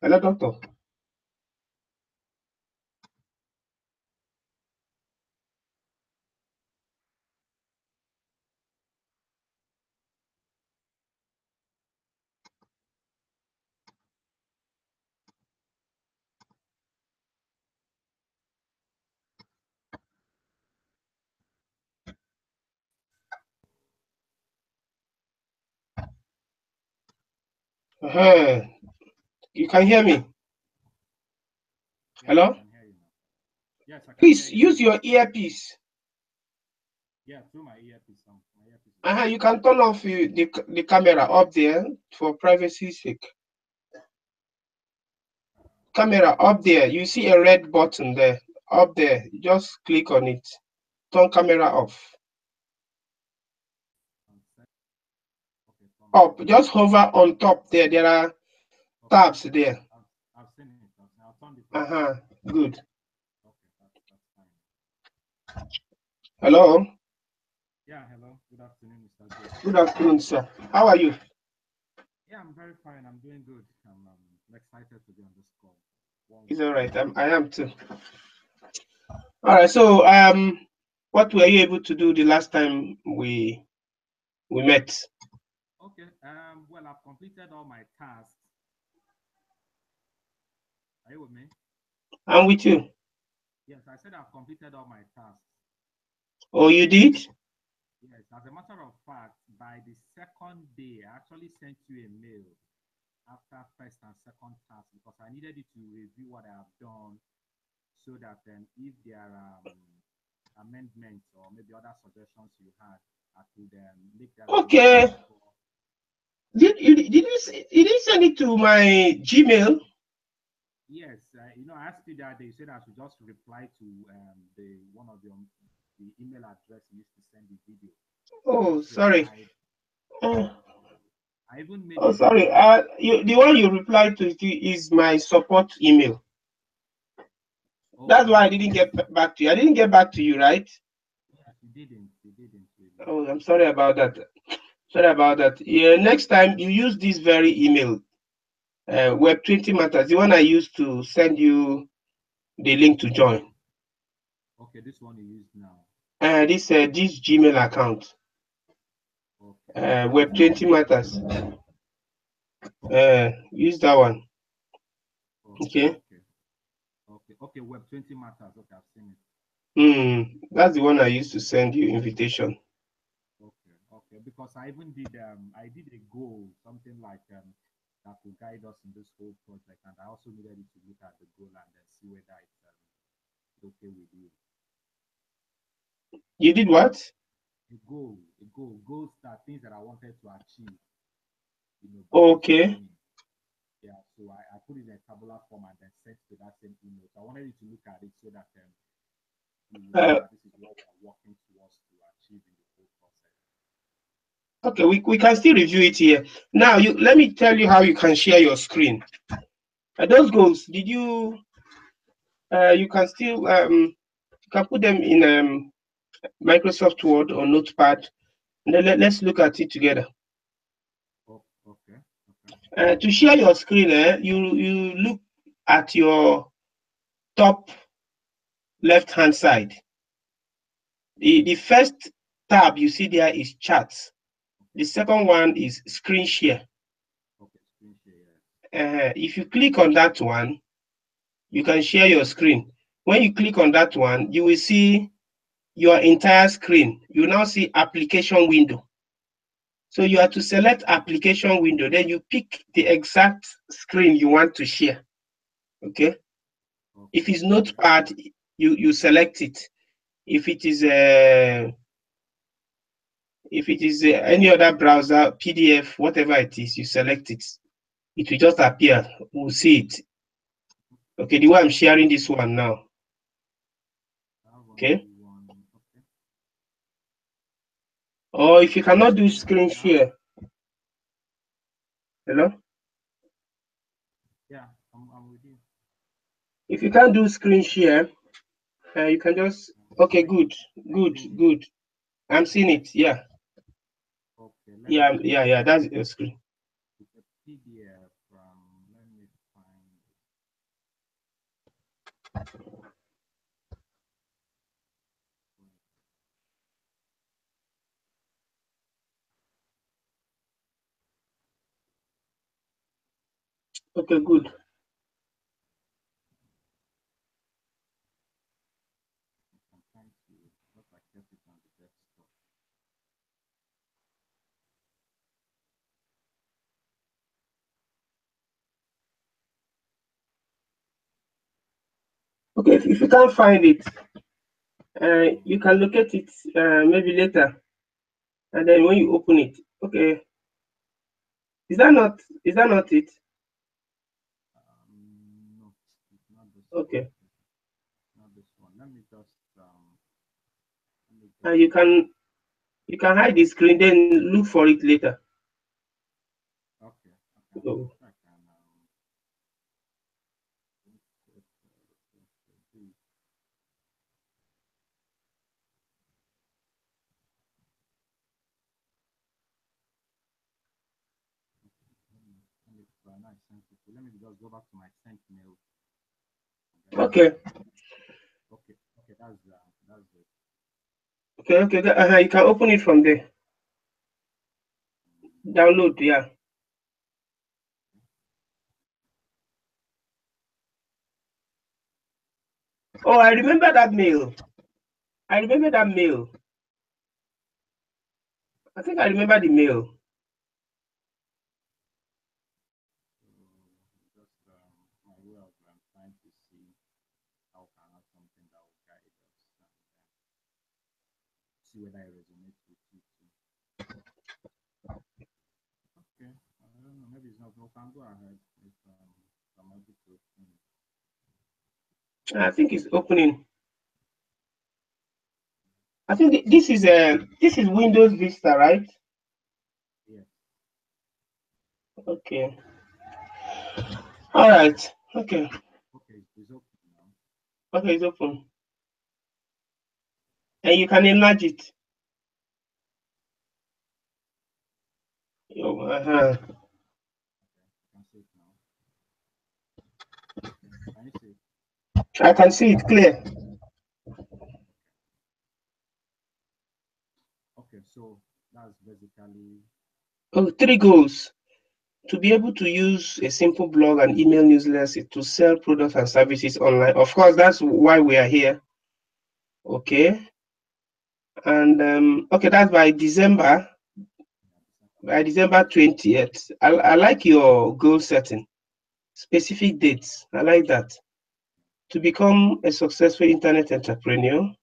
Hello, doctor. Uh-huh. You can hear me? Yes, I Hello? can hear you now. Yes, I can hear Please you now. use your earpiece. Yeah, through my earpiece. My earpiece is on. You can turn off the camera up there for privacy's sake. Camera up there. You see a red button there. Up there. Just click on it. Turn camera off. Okay, from Up. camera. Just hover on top there. There are Okay, tabs there. I've seen it. I'll turn it off. Uh-huh. Good. Okay, that's fine. Hello. Yeah, hello. Good afternoon, Mr. Joe. Good afternoon, sir. How are you? Yeah, I'm very fine. I'm doing good. I'm excited to be on this call. It's all right. I am too. All right. So, what were you able to do the last time we met? Okay. Well, I've completed all my tasks. Are you with me? I'm with you. Yes, I said I've completed all my tasks. Oh, you did? Yes, as a matter of fact, by the second day, I actually sent you a mail after first and second task because I needed you to review what I have done so that if there are amendments or maybe other suggestions you had, I could make that available Okay. before. You didn't send it to my Gmail? Yes, I asked you that they said I should just reply to the one of the email address you used to send the video. So I Oh, just sorry. replied. Oh, I even made oh, a sorry. video. The one you replied to is my support email. That's why I Okay, didn't okay. get back to you. I didn't get back to you, right? Yes, you didn't really. Oh, I'm sorry about that. Sorry about that. Yeah, next time you use this very email, Web20 Matters, the one I used to send you the link to join. Okay, this one you use now. This Gmail account, Okay, okay, this one. Web20 Matters. Okay, Use that one. okay, Okay. okay, okay. Web 20 matters. Okay, I've seen it. That's the one I used to send you invitation. Okay, okay. Because I did a goal, something like that will guide us in this whole project, and I also needed you to look at the goal and then see whether it's okay with you. You did what? Goals that things that I wanted to achieve, by this Okay. training. Yeah, so I put it in a tabular form and then sent to that same email. So I wanted you to look at it so that you will see Uh, that this is what we are working towards to achieve in the whole process. okay, we can still review it here. Now you let me tell you how you can share your screen. Those goals, did you you can still you can put them in Microsoft Word or Notepad. And then let's look at it together. Oh, okay, okay, To share your screen, you look at your top left hand side. The first tab you see there is charts. The okay, second one is screen share. okay. Screen share. Yes. If you click on that one, you can share your screen. When you click on that one, you will see your entire screen. You now see application window. So you have to select application window, then you pick the exact screen you want to share. Okay. If Okay, it's okay, notepad, you select it. If it is any other browser, PDF, whatever it is, you select it. It will just appear. We'll see it. Okay, the way I'm sharing this one now. I want to Okay. one. Okay, Or if you I'm cannot do sharing it screen now. share, hello. Yeah, I'm with you. If you can't do screen share, you can just okay. Like, Good, like good, this. good. I'm seeing it. Yeah, Okay, let me yeah, just yeah, yeah. That's your screen. it's a PDF. Let me find Okay, good. I'm trying to look like kept it on the desktop. Okay, if you can't find it, you can locate it maybe later, and then when you open it, okay, is that not it? No, it's not this Okay, one. Not this one. Let me just and you can hide the screen, then look for it later. okay. Okay. Oh. I can let me just go back to my sent mail. Okay, Okay, that's it. okay. You can open it from there. Download, yeah. Oh, I remember that mail. I think I remember the mail. Just my way of trying to see how can I something that will guide us and see whether it resonates with you too. Okay, I don't know. Maybe it's not. We can go ahead if I'm able to open it. I think it's opening. I think this is Windows Vista, right? Yes. Okay. All right. Okay. Okay, it's open now. Okay, it's open. And you can enlarge it. Oh, Okay, I can see it now. Can you see it? I can see it clear. Okay, so that's basically Oh, 3 goals. To be able to use a simple blog and email newsletter to sell products and services online. Of course, that's why we are here. Okay. And okay, that's by December. By December 20th. I like your goal setting. Specific dates. I like that. To become a successful internet entrepreneur. and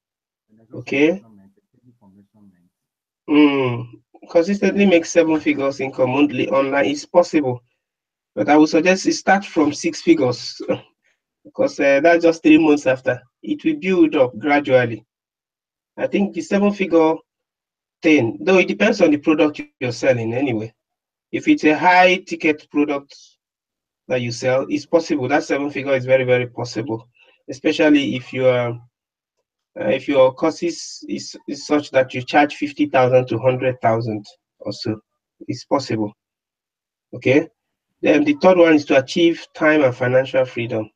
there's also Okay. measurement, technical measurement. Consistently make 7 figures income monthly online is possible, but I would suggest you start from 6 figures because that's just 3 months after. It will build up gradually. I think the 7-figure thing, though it depends on the product you're selling anyway. If it's a high ticket product that you sell, it's possible. That 7-figure is very, very possible, especially if your courses is such that you charge 50,000 to 100,000 or so. It's possible. Okay. Then the third one is to achieve time and financial freedom.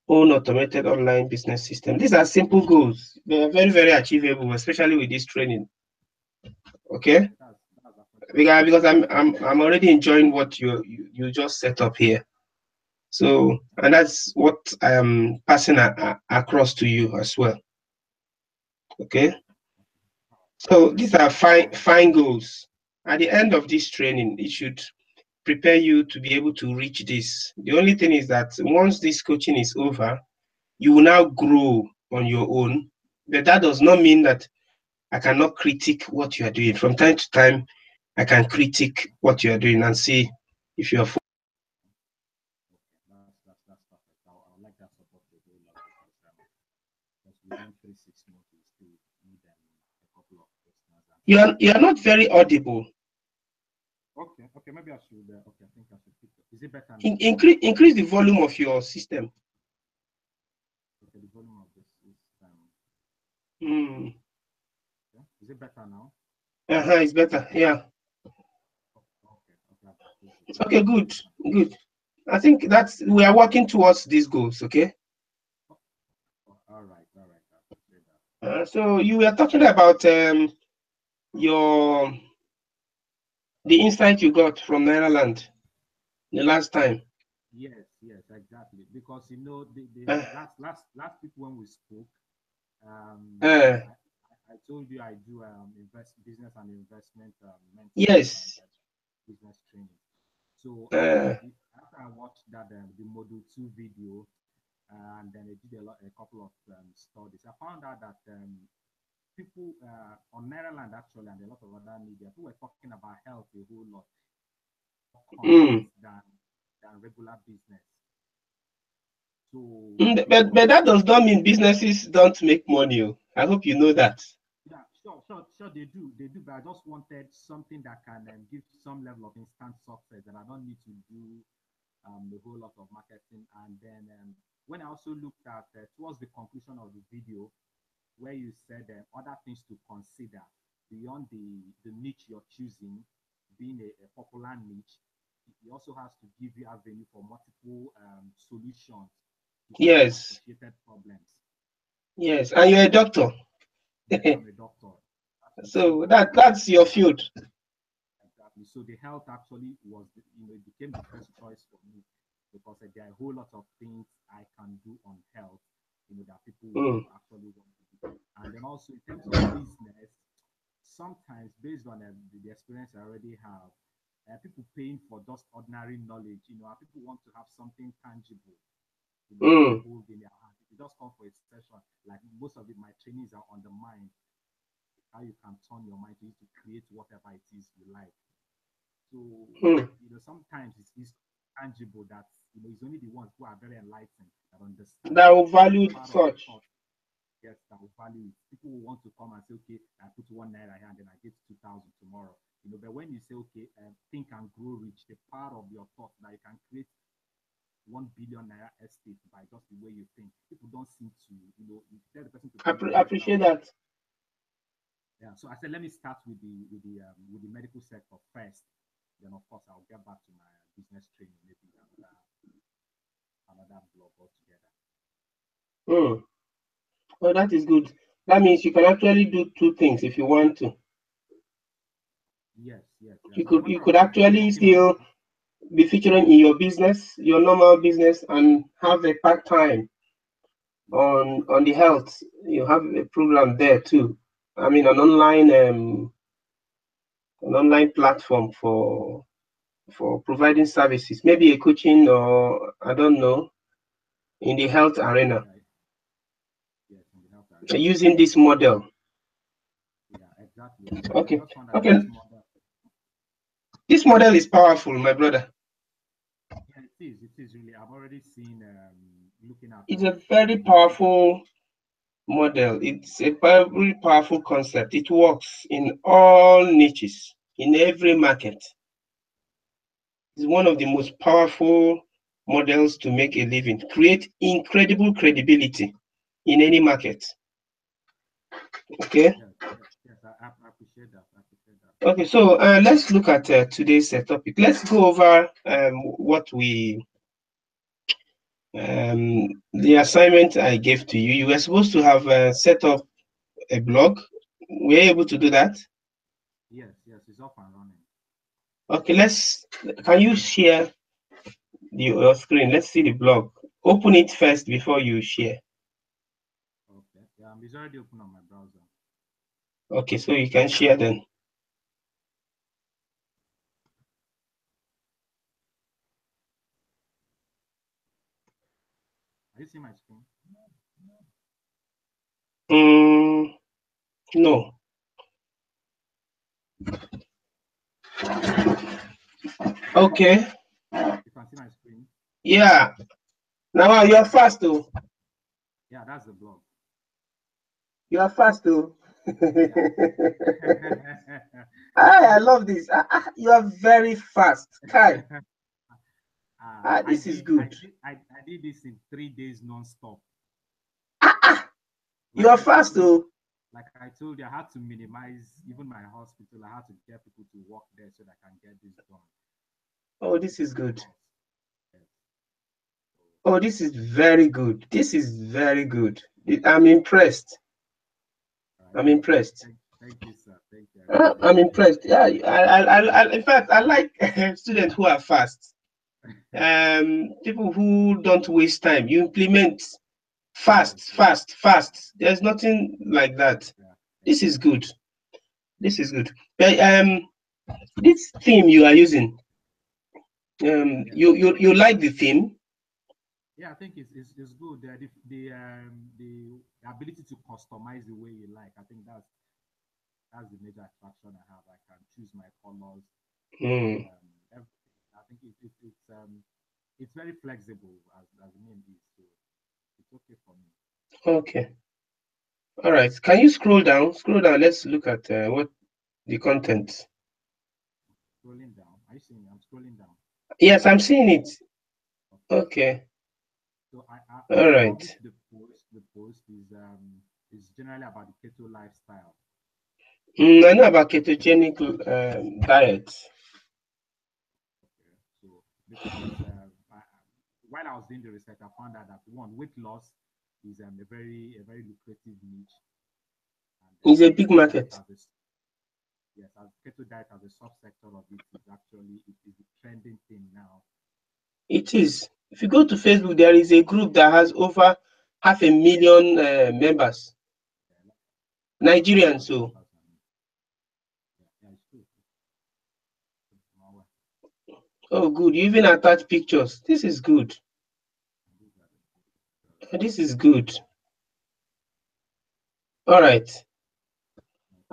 Own automated online business system. These are simple goals. They are very, very achievable, especially with this training. Okay. That's Because I'm already enjoying what you just set up here. So, and that's what I am passing across to you as well. Okay. So these are fine goals. At the end of this training, it should prepare you to be able to reach this. The only thing is that once this coaching is over, you will now grow on your own. But that does not mean that I cannot critique what you are doing. From time to time, I can critique what you are doing and see if you are. that's perfect. I like that support the whole lot because within 3 6 months we still need a couple of questions. You are not very audible. Okay, maybe I should. Okay, I think I should pick up. Is it better now? Increase the volume of your system. Okay, the volume of this is. Okay. Is it better now? It's better. Yeah. Okay, good. I think we are working towards these goals. Okay. So you were talking about your the insight you got from Netherlands the last time. Yes, yes, exactly. Because you know, the Uh, last week when we spoke, uh, I told you I do business and investment mentorship and yes. business training. So Uh, after I watched that the Module 2 video, and then I did a couple of studies, I found out that people on Maryland actually and a lot of other media, people were talking about health a whole lot, mm. common than regular business. So But that does not mean businesses don't make money. Oh. I hope you know that. yeah, sure, they do. But I just wanted something that can give some level of instant success, that I don't need to do a whole lot of marketing. And then when I also looked at towards the conclusion of the video, where you said other things to consider beyond the niche you're choosing, being a popular niche, it also has to give you avenue for multiple solutions to some Yes, associated problems. yes. And you're a doctor. Yes, I'm a doctor. Actually, so So that's your field. exactly. So the health actually was, it became the first choice for me, because there are a whole lot of things I can do on health, that people would Mm. actually want to do. And then also in terms of business, sometimes based on the experience I already have, people paying for just ordinary knowledge, people want to have something tangible, to Mm. hold in their hand. If you just come for a session, like most of my trainings are on the mind, how you can turn your mind to create whatever it is you like. So, Mm. sometimes it's tangible that, it's only the ones who are very enlightened that understand That it. will value Part of the such. thought, yes, that will value it. People will want to come and say, okay, I put 1 naira here and then I get 2,000 tomorrow. But when you say, okay, think and grow rich, the power of your thought that you can create 1 billion naira estate by just the way you think. People don't seem to, you tell the person to pay Appreciate 5,000. that. Yeah. So I said, let me start with the medical sector first. Then of course I'll get back to my business training, maybe another blog altogether. Mm. Oh, that is good. That means you can actually do two things if you want to. Yes, yes, yes. You As a could you matter of could fact, I'm actually working on still be featuring in your business, your normal business, and have a part time on the health. You have a program there too. I mean, an online platform for providing services, maybe a coaching or I don't know in the health arena yeah, yes, in the health arena. using this model. Yeah, exactly, exactly. I Okay, just found that okay. this model, This model is powerful, my brother. yeah, it is really. I've already seen looking at It's a very the video. powerful model. It's a very powerful concept. It works in all niches, in every market. It's one of the most powerful models to make a living, create incredible credibility in any market. Okay. Yes, yes, yes. I appreciate that. I appreciate that. Okay. So let's look at today's topic. Let's go over what the assignment I gave to you. You were supposed to have set up a blog. Were you able to do that? Yes, yes, it's up and running. Okay. Can you share your screen? Let's see the blog. Open it first before you share. Okay. Yeah, it's already open on my browser. Okay. So you can share then. Are you seeing my screen? No. Okay. You can see my screen. Yeah. Now you are fast too. Yeah, that's the blog. You are fast too. Yeah. I love this. You are very fast. Kai. I This is did good. I did this in 3 days non-stop. You Like are I told fast you, too. like I told you, I had to minimize even my hospital. I had to get people to work there so that I can get this done. Oh, this is Of good. course. Yes. Oh, this is very good. This is very good. I'm impressed. I'm impressed. Thank you, sir. Thank you. I really I'm appreciate impressed. Yeah, in fact, I like students who are fast. it. People who don't waste time. You implement Yes, fast, yes. fast, fast. There's nothing like that. Yeah. This is good. This is good. But, this theme you are using, Yeah. you like the theme? Yeah, I think it's good. The ability to customize the way you like. I think that's the major attraction I have. I can choose my colors. Hmm. I think it's very flexible as the name is. So it's okay for me. Okay. All right. Can you scroll down? Scroll down. Let's look at what the content. Scrolling down. Are you seeing? I'm scrolling down. Yes, I'm seeing it. Okay. So All I right. published the post. The post is generally about the keto lifestyle. I know about ketogenic diet. Okay. So because while I was doing the research, I found out that one, weight loss is a very lucrative niche, and It's a big keto diet market. as a yes, as keto diet as a subsector of it is actually it is the trending thing now. It is. If you go to Facebook, there is a group that has over 500,000 members, Yeah, Nigerians. lots of So, members and yeah, it's true. I'm aware. oh, good. You even attach pictures. This is good. This is good. All right.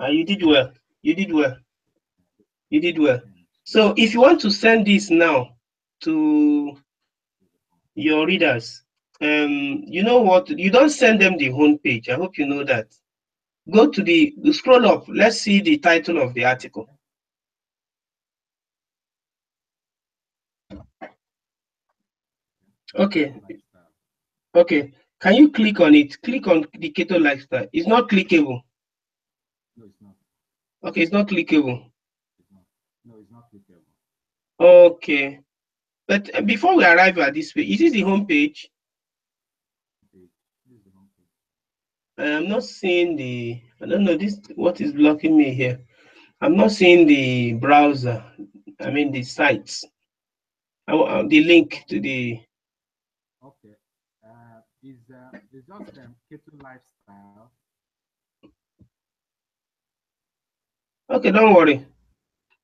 You did well. You did well. You did well. So, if you want to send this now to your readers, you know what? You don't send them the homepage. I hope you know that. Go to the scroll up. Let's see the title of the article. Okay. Okay. Can you click on it? Click on the keto lifestyle. It's not clickable. No, it's not. Okay, it's not clickable. It's not. No, it's not clickable. Okay. But before we arrive at this page, is this the home page? This is the home page. I'm not seeing the, I don't know this, what is blocking me here? I'm not seeing the browser. I mean the sites. The link to the, Okay. It's just keto lifestyle. okay, don't worry.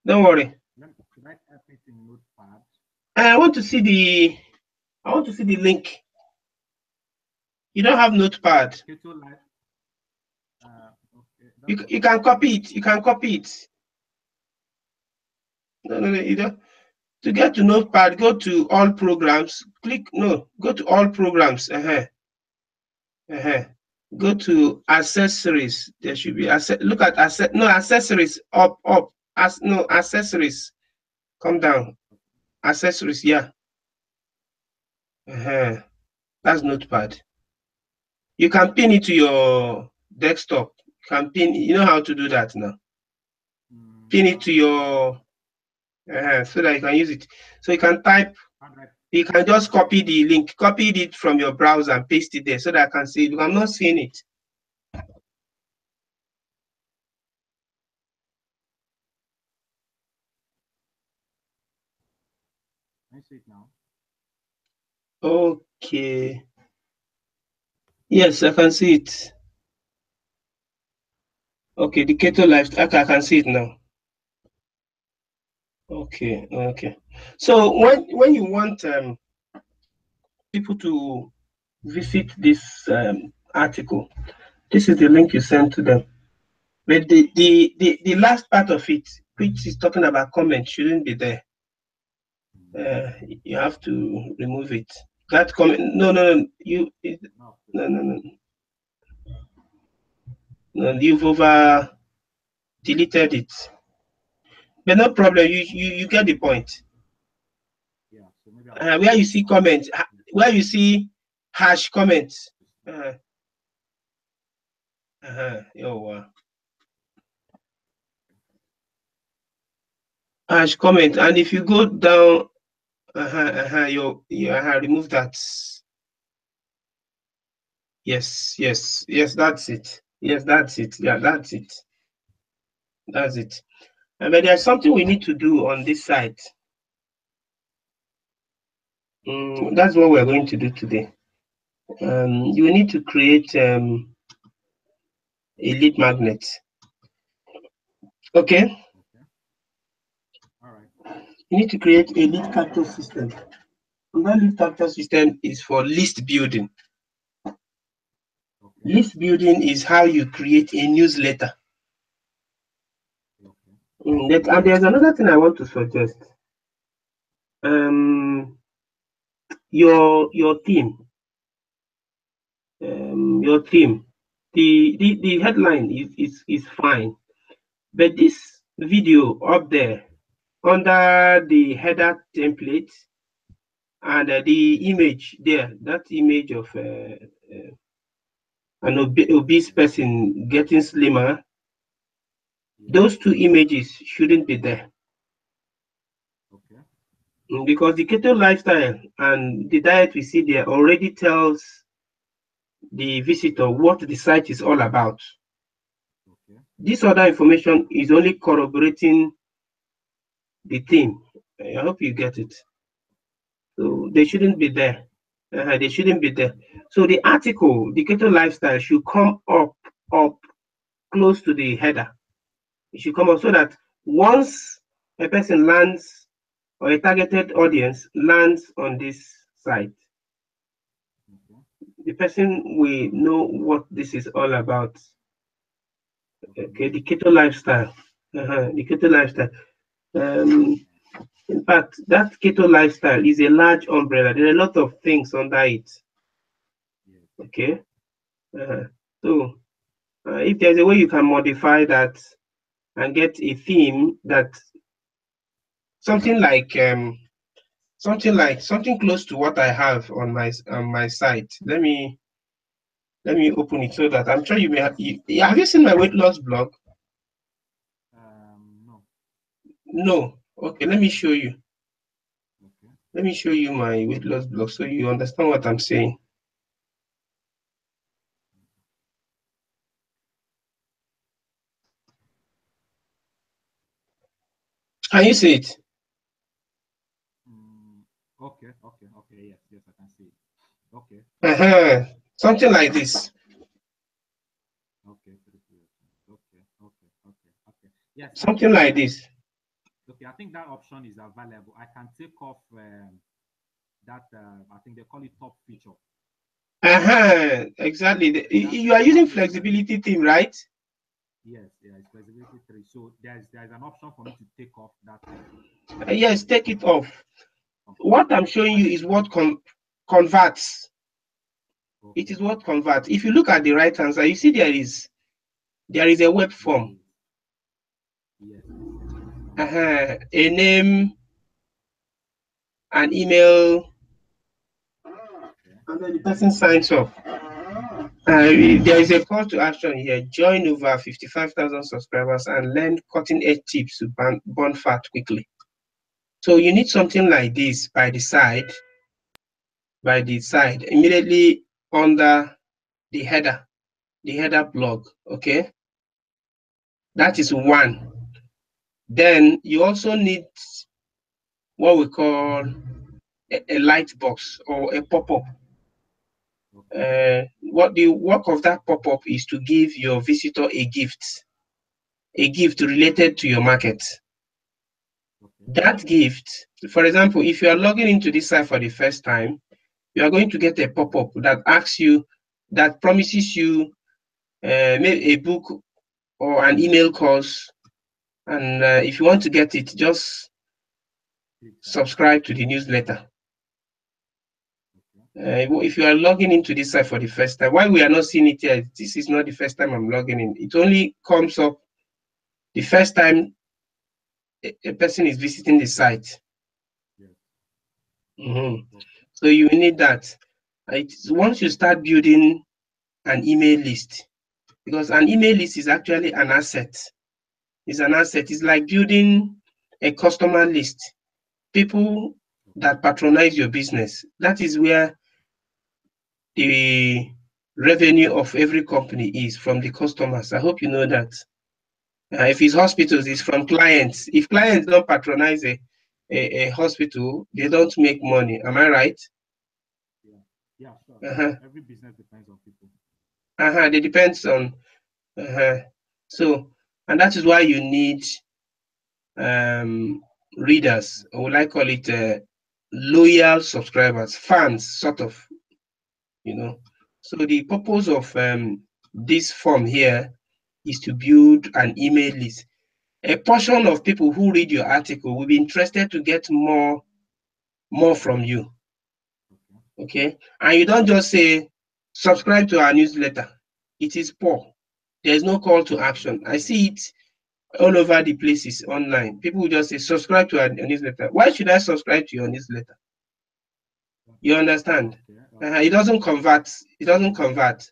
Don't worry. Should I type it in Notepad? I want to see the link. You don't have notepad. Keto life. Okay. You can copy it. You can copy it. No, you don't. To get to notepad, go to all programs. Go to all programs. Go to accessories. There should be look at accessories up. Accessories. Come down. Accessories, yeah. That's notepad. You can pin it to your desktop. You can pin, you know how to do that now. Pin it to your so that you can use it. So you can type, you can just copy the link, copy it from your browser and paste it there so that I can see it. Because I'm not seeing it. Can you see it now? Okay. Yes, I can see it. Okay, the keto lifestyle. Okay, I can see it now. Okay. So when you want people to visit this article, this is the link you send to them. But the last part of it, which is talking about comment, shouldn't be there. You have to remove it. That comment, no, you've over deleted it. But no problem. You get the point. Yeah. So maybe Where you see comments, where you see hash comments. Hash comment, and if you go down, you remove that. Yes, that's it. Yes, that's it. Yeah, that's it. That's it. But there's something we need to do on this site. That's what we're going to do today. You need to create a lead magnet. Okay? Okay. All right. You need to create a lead capture system. And that lead capture system is for list building. Okay. List building is how you create a newsletter. Okay. And there's another thing I want to suggest. Your theme. Your theme. The headline is fine. But this video up there under the header template and the image there, that image of an obese person getting slimmer, those two images shouldn't be there. Okay. Because the keto lifestyle and the diet we see there already tells the visitor what the site is all about. Okay. This other information is only corroborating the theme. I hope you get it. So they shouldn't be there. They shouldn't be there. So the article, the keto lifestyle, should come up close to the header. It should come up so that once a person lands or a targeted audience lands on this site, Okay. the person will know what this is all about. Okay, the keto lifestyle. The keto lifestyle. In fact, that keto lifestyle is a large umbrella. There are a lot of things under it. Yes. Okay. So if there's a way you can modify that and get a theme that something like something close to what I have on my site. Let me open it so that I'm sure you may have you seen my weight loss blog? No. No. Okay, let me show you. Okay. Let me show you my weight loss blog so you understand what I'm saying. Can you see it? Okay. Okay. Okay. Yes. Yes, I can see it. Okay. Something like this. Okay. Okay. Okay. Okay. Okay. Yes, I Something think like this. okay. I think that option is available. I can take off that. I think they call it top feature. Exactly. That You are using that way. flexibility theme, right? Yes. Yeah. It's flexibility 3. So there's an option for me to take off that. Yes, take it off. Completely. What I'm showing you is what converts. Okay. It is what converts. If you look at the right hand side, you see there is a web form. Yes. A name, an email, and then the person signs up. There is a call to action here. Join over 55,000 subscribers and learn cutting-edge tips to burn fat quickly. So you need something like this by the side, immediately under the header blog. Okay, that is one. Then you also need what we call a light box or a pop-up. What the work of that pop-up is to give your visitor a gift related to your market. That gift, for example, if you are logging into this site for the first time, you are going to get a pop-up that asks you, that promises you maybe a book or an email course. And if you want to get it, just subscribe to the newsletter. If you are logging into this site for the first time, why we are not seeing it yet, this is not the first time I'm logging in. It only comes up the first time a person is visiting the site. So you need that. Once you start building an email list, because an email list is actually an asset. It's an asset. It's like building a customer list. People that patronize your business. That is where the revenue of every company is from the customers. I hope you know that. If it's hospitals, it's from clients. If clients don't patronize a hospital, they don't make money. Am I right? Yeah, sure. Uh-huh. Every business depends on people. They depends on so, and that is why you need readers, or would I call it loyal subscribers, fans, sort of, you know. So the purpose of this form here is to build an email list. A portion of people who read your article will be interested to get more from you. Okay, and you don't just say subscribe to our newsletter. It is poor. There's no call to action. I see it all over the places online. People will just say subscribe to our newsletter. Why should I subscribe to your newsletter? You understand? It doesn't convert. It doesn't convert.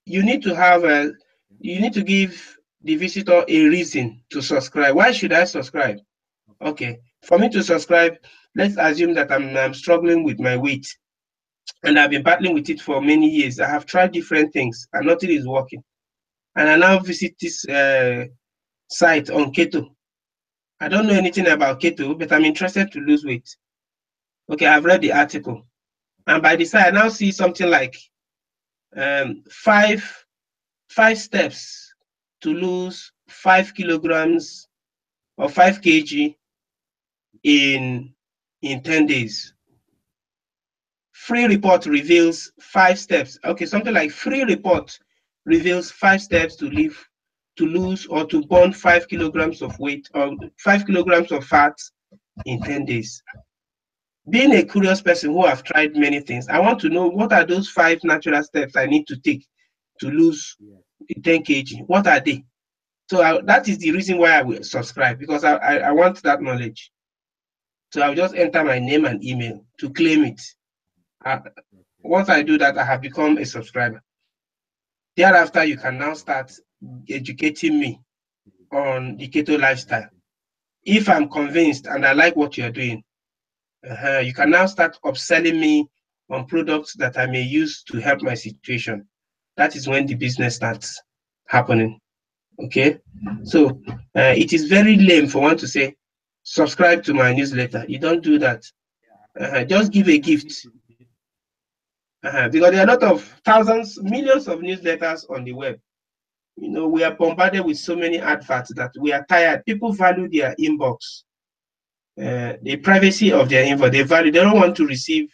You need to have a. You need to give the visitor a reason to subscribe. Why should I subscribe? Okay, for me to subscribe, let's assume that I'm struggling with my weight, and I've been battling with it for many years. I have tried different things, and nothing is working. And I now visit this site on keto. I don't know anything about keto, but I'm interested to lose weight. Okay, I've read the article, and by the side, I now see something like five steps to lose 5 kilograms or 5 kg in 10 days. Free report reveals 5 steps. Okay, something like free report reveals 5 steps to lose or to burn 5 kilograms of weight or 5 kilograms of fat in 10 days. Being a curious person who have tried many things, I want to know what are those 5 natural steps I need to take to lose 10 kg. What are they? So that is the reason why I will subscribe, because I want that knowledge. So I'll just enter my name and email to claim it. Once I do that, I have become a subscriber. Thereafter, you can now start educating me on the keto lifestyle. If I'm convinced and I like what you're doing, you can now start upselling me on products that I may use to help my situation. That is when the business starts happening. Okay, so it is very lame for one to say, subscribe to my newsletter. You don't do that. Just give a gift. Because there are a lot of thousands, millions of newsletters on the web. You know, we are bombarded with so many adverts that we are tired. People value their inbox, the privacy of their inbox. They don't want to receive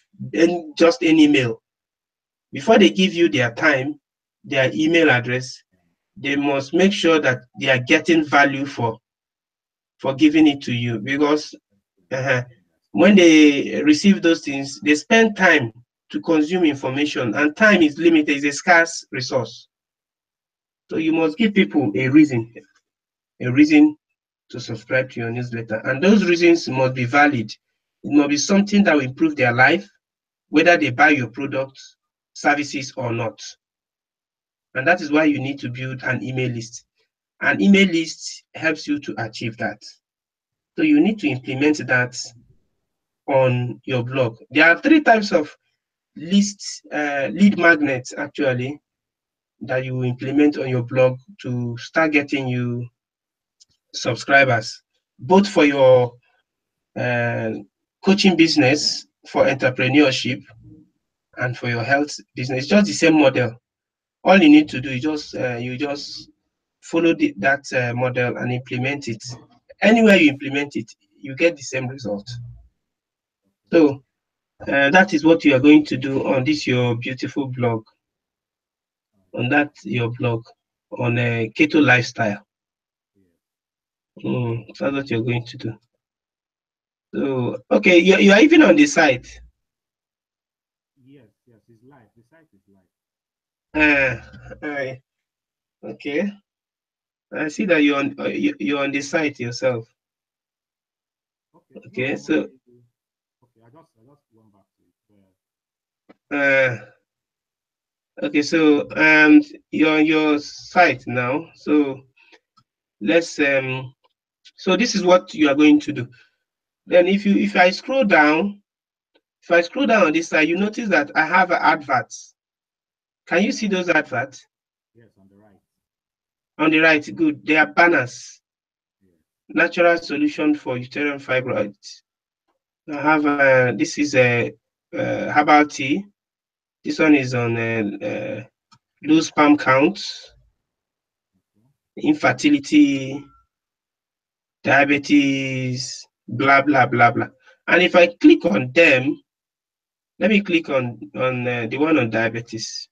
just any email. Before they give you their time, their email address, they must make sure that they are getting value for giving it to you, because when they receive those things, they spend time to consume information, and time is limited, it's a scarce resource. So you must give people a reason to subscribe to your newsletter, and those reasons must be valid. It must be something that will improve their life, whether they buy your products, services or not. And that is why you need to build an email list. An email list helps you to achieve that. So you need to implement that on your blog. There are 3 types of lead magnets actually that you implement on your blog to start getting you subscribers, both for your coaching business, for entrepreneurship, and for your health business. Just the same model. All you need to do is just follow that model and implement it. Anywhere you implement it, you get the same result. So that is what you are going to do on this your beautiful blog. On that your blog on a keto lifestyle. That's what you're going to do. So okay, you are even on the site. Yes, it's live. The site is live. Okay. I see that you're on the site yourself. Okay, No, so okay, I just went back to it. okay, so you're on your site now. So let's so this is what you are going to do. Then if I scroll down, If I scroll down on this side, you notice that I have adverts. Can you see those adverts? Yes, on the right. On the right, good. They are banners. Yes. Natural solution for uterine fibroids. I have this is a herbal tea. This one is on low sperm counts, infertility, diabetes, blah blah blah blah. And if I click on them, let me click on the one on diabetes.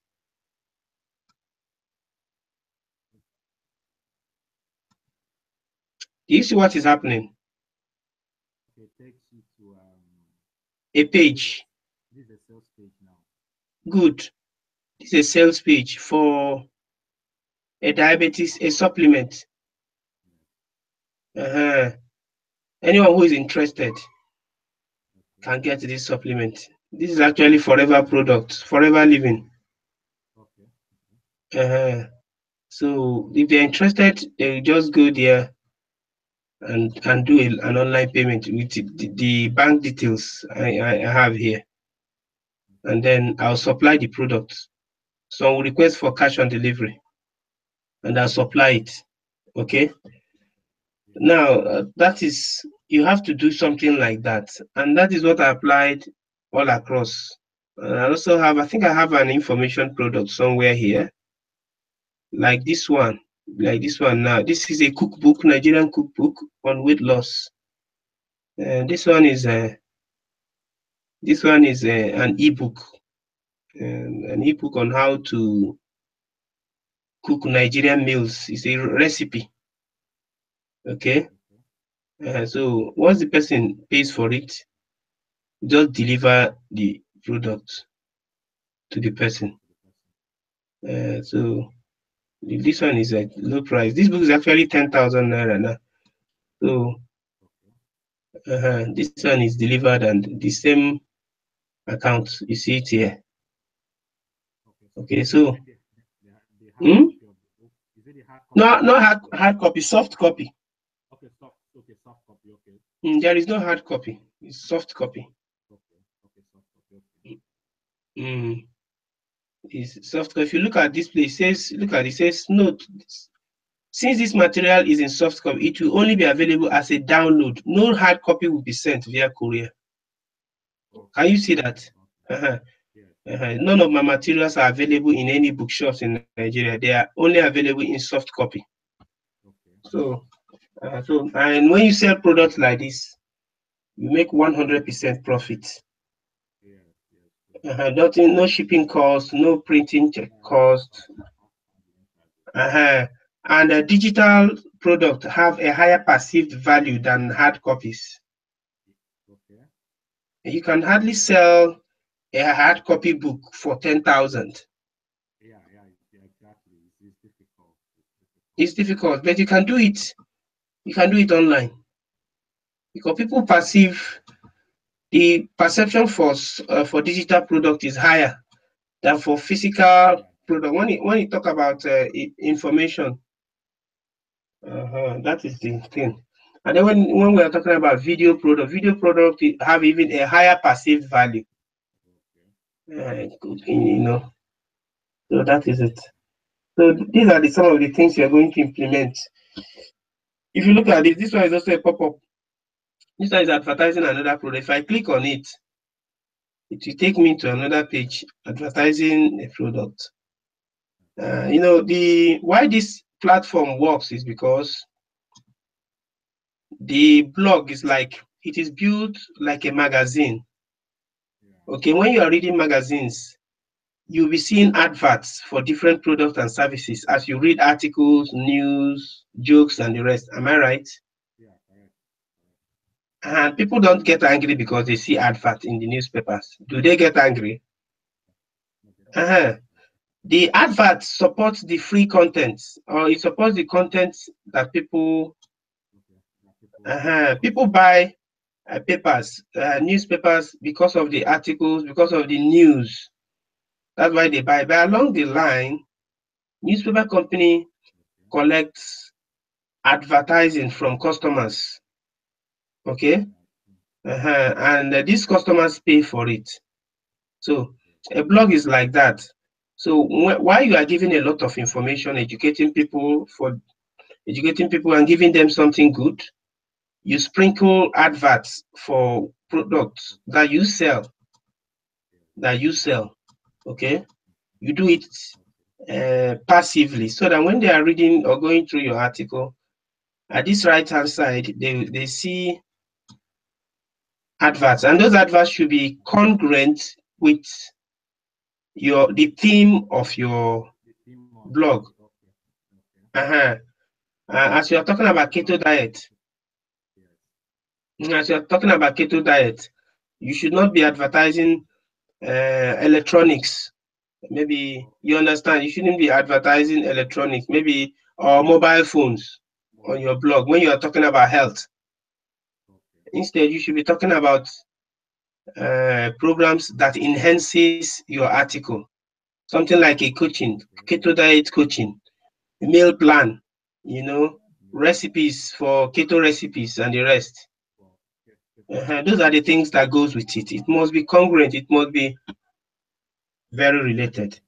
Do you see what is happening? It takes you to a page. This is a sales page now. Good. This is a sales page for a diabetes, a supplement. Anyone who is interested can get this supplement. This is actually forever product, forever living. Okay. So if they're interested, they just go there and do an online payment with the bank details I have here. And then I'll supply the product. So I'll request for cash on delivery and I'll supply it. Okay. Now, that is, you have to do something like that. And that is what I applied all across. I also have, I think I have an information product somewhere here, like this one now. This is a cookbook, Nigerian cookbook on weight loss. This one is an ebook, an ebook on how to cook Nigerian meals. It's a recipe. Okay. So once the person pays for it, just deliver the product to the person. So this one is at low price. This book is actually 10,000 naira now. So this one is delivered and the same account. You see it here. Okay, so no hard copy, soft copy. Okay, soft copy. Okay. There is no hard copy. It's soft copy. Okay, soft copy. Okay. It's soft copy. If you look at this place, it says note. Since this material is in soft copy, it will only be available as a download. No hard copy will be sent via courier. Can you see that? None of my materials are available in any bookshops in Nigeria. They are only available in soft copy. So and when you sell products like this, you make 100% profit. Nothing, no shipping cost, no printing cost. And digital product have a higher perceived value than hard copies. You can hardly sell a hard copy book for 10,000. Yeah, exactly. It's difficult. It's difficult, but you can do it. You can do it online because people perceive, the perception for digital product is higher than for physical product. When you talk about information, that is the thing. And then when we are talking about video product have even a higher perceived value. You know, so that is it. So these are some of the things you're going to implement. If you look at this one is also a pop-up. This one is advertising another product. If I click on it, it will take me to another page advertising a product. You know, why this platform works is because the blog is like, it is built like a magazine. Okay, when you are reading magazines, you'll be seeing adverts for different products and services as you read articles, news, jokes, and the rest. Am I right? Yeah, correct. And people don't get angry because they see adverts in the newspapers. Do they get angry? The advert supports the free content, or it supports the content that people people buy papers, newspapers, because of the articles, because of the news. That's why they buy. But along the line, newspaper company collects advertising from customers. Okay, And these customers pay for it. So a blog is like that. So while you are giving a lot of information, educating people and giving them something good, you sprinkle adverts for products that you sell. Okay, you do it passively, so that when they are reading or going through your article, at this right hand side, they see adverts, and those adverts should be congruent with the theme of your blog. As you are talking about keto diet, you should not be advertising electronics. Maybe you understand, you shouldn't be advertising electronics, maybe, or mobile phones on your blog when you are talking about health. Instead, you should be talking about programs that enhances your article. Something like a coaching, keto diet coaching, a meal plan, recipes for keto recipes and the rest. Those are the things that goes with it. It must be congruent. It must be very related.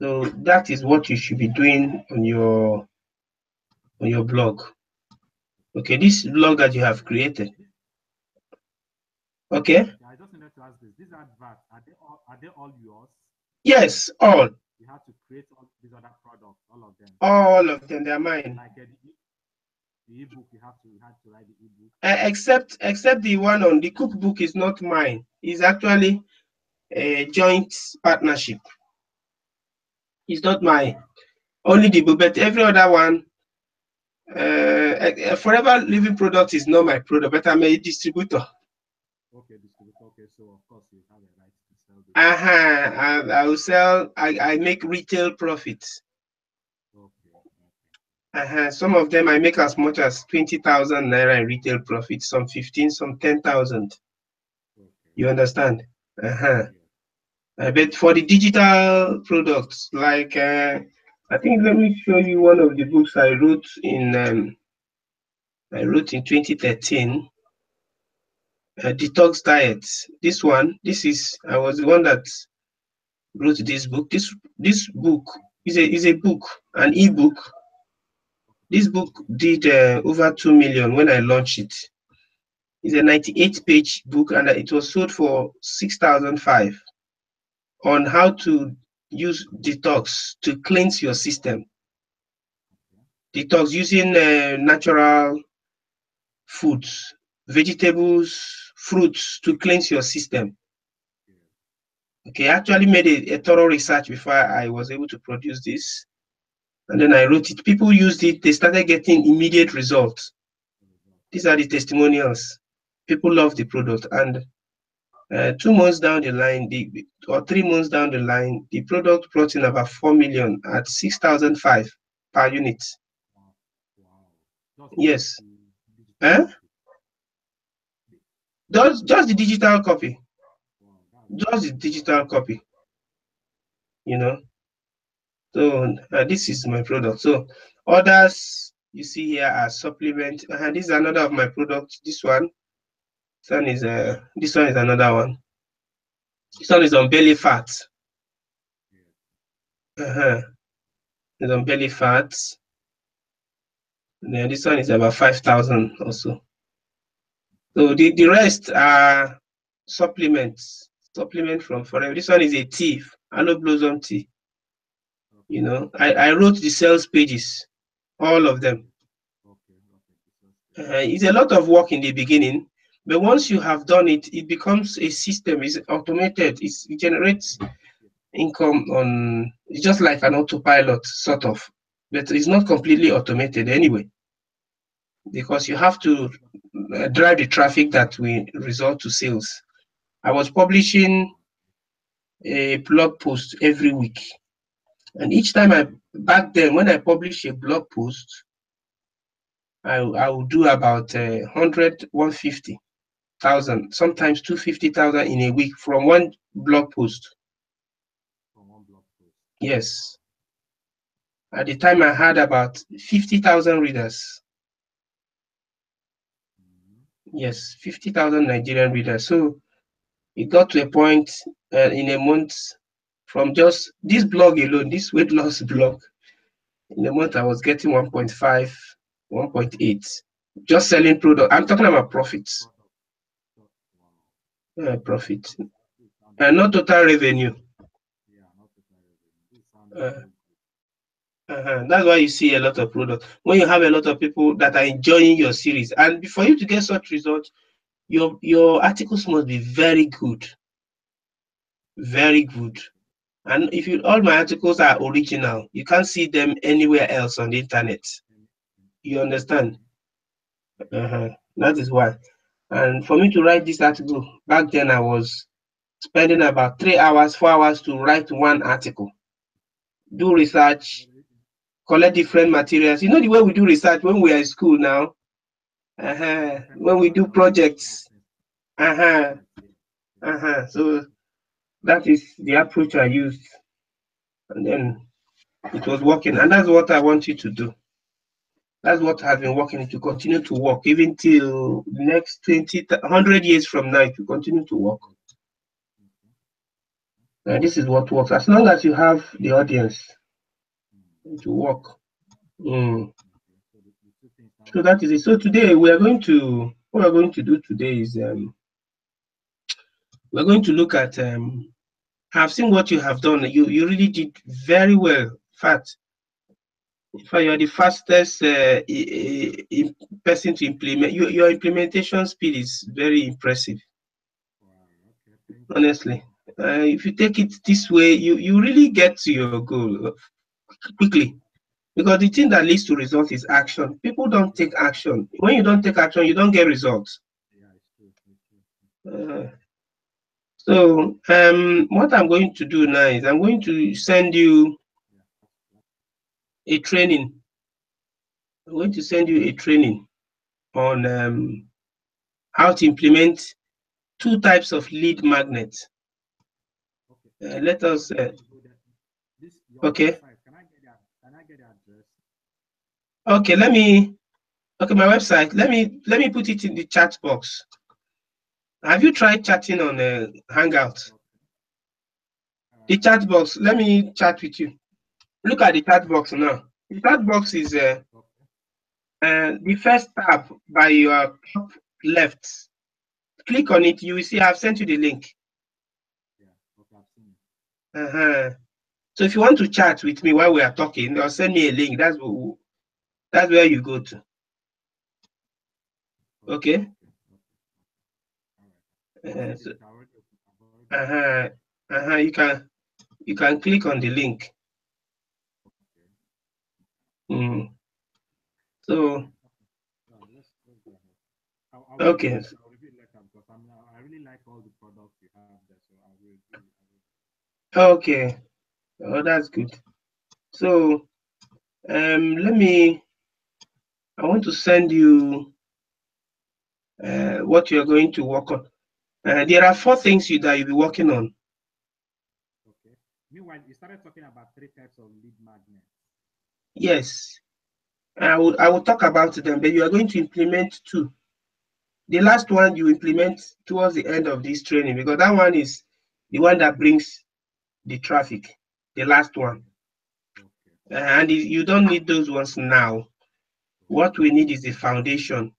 So that is what you should be doing on your blog. Okay, this blog that you have created. Okay. I just wanted to ask this. These adverts, are they all yours? Yes, all. You have to create all these other products, all of them. All of them, they are mine. Like the ebook, you have to write the ebook. Except the one on the cookbook is not mine. It's actually a joint partnership. It's not mine. Only the book, but every other one. Forever Living Product is not my product, but I'm a distributor. Okay, distributor. Okay, so of course you have a right to sell this. I will sell. I make retail profits. Okay. Some of them I make as much as 20,000 naira in retail profit. Some 15, some 10,000. Okay. You understand? But for the digital products, like I think, let me show you one of the books I wrote in 2013. Detox Diet. This I was the one that wrote this book. This book is a book, an ebook. This book did over 2 million when I launched it. It's a 98-page book, and it was sold for 6,500 on how to use detox to cleanse your system. Detox using natural foods, vegetables, fruits to cleanse your system. Okay, I actually made a thorough research before I was able to produce this. And then I wrote it. People used it. They started getting immediate results. These are the testimonials. People love the product. And 2 months down the line, or 3 months down the line, the product brought in about 4 million at 6,500 per unit. Wow. Yes. Just the digital copy. Just the digital copy. So this is my product. So others you see here are supplement. This is another of my products. This one is another one. This one is on belly fat. It's on belly fat. And then this one is about 5,000 also. So the rest are supplements. Supplement from Forever. This one is a tea, aloe blossom tea. I wrote the sales pages, all of them. It's a lot of work in the beginning, but once you have done it, it becomes a system. It's automated. It generates income it's just like an autopilot, sort of, but it's not completely automated anyway, because you have to drive the traffic that will result to sales. I was publishing a blog post every week, and each time back then when I publish a blog post, I will do about 100, 150,000, sometimes 250,000 in a week from one blog post. Yes. At the time, I had about 50,000 readers. Yes, 50,000 Nigerian readers. So it got to a point in a month from just this blog alone, this weight loss blog. In a month, I was getting 1.5, 1.8, just selling product. I'm talking about profits, profit, and not total revenue. Yeah, not total revenue. This sounds so good. That's why you see a lot of products. When you have a lot of people that are enjoying your series, and for you to get such results, your articles must be very good, very good. And if you all my articles are original, you can't see them anywhere else on the internet. You understand? That is why. And for me to write this article, back then I was spending about 3 hours, 4 hours to write one article. Do research, collect different materials. You know the way we do research when we are in school now? When we do projects. So that is the approach I used. And then it was working. And that's what I want you to do. That's what has been working to continue to work even till next 100 years from now. It will continue to work. This is what works. As long as you have the audience, it will work. So that is it. So today what we're going to do today is we're going to look at I've seen what you have done. You really did very well. In fact, you're the fastest person to implement. Your implementation speed is very impressive. Honestly, if you take it this way, you really get to your goal quickly. Because the thing that leads to results is action. People don't take action. When you don't take action, you don't get results. So what I'm going to do now is I'm going to send you a training. I'm going to send you a training on how to implement 2 types of lead magnets. Let us. Okay. Can I get the address? Okay, my website. Let me put it in the chat box. Have you tried chatting on Hangout? The chat box. Let me chat with you. Look at the chat box now. The chat box is the first tab by your top left. Click on it. You will see I've sent you the link. So if you want to chat with me while we are talking, or send me a link. That's where you go to. Okay. You can click on the link. So okay. I really like all the products you have there, so I will. Okay. Oh, that's good. So I want to send you what you're going to work on. There are 4 things that you'll be working on. Okay. Meanwhile, you started talking about 3 types of lead magnets. Yes. I will talk about them, but you are going to implement 2. The last one you implement towards the end of this training, because that one is the one that brings the traffic, the last one. And you don't need those ones now. What we need is the foundation.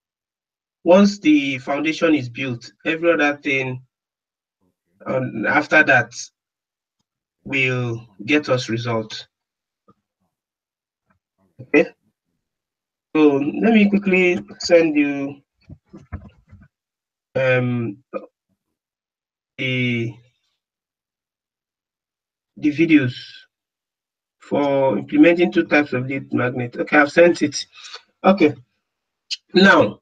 Once the foundation is built, every other thing after that will get us results. Okay. So let me quickly send you the videos for implementing 2 types of lead magnet. Okay, I've sent it. Okay. Now,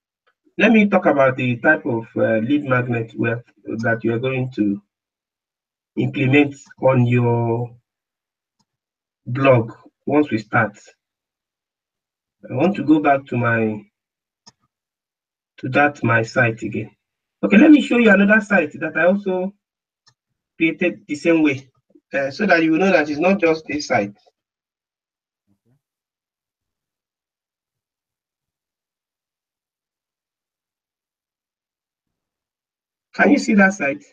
let me talk about the type of lead magnet that you are going to implement on your blog once we start. I want to go back to my site again. Okay, let me show you another site that I also created the same way, so that you will know that it's not just this site. Can you see that site?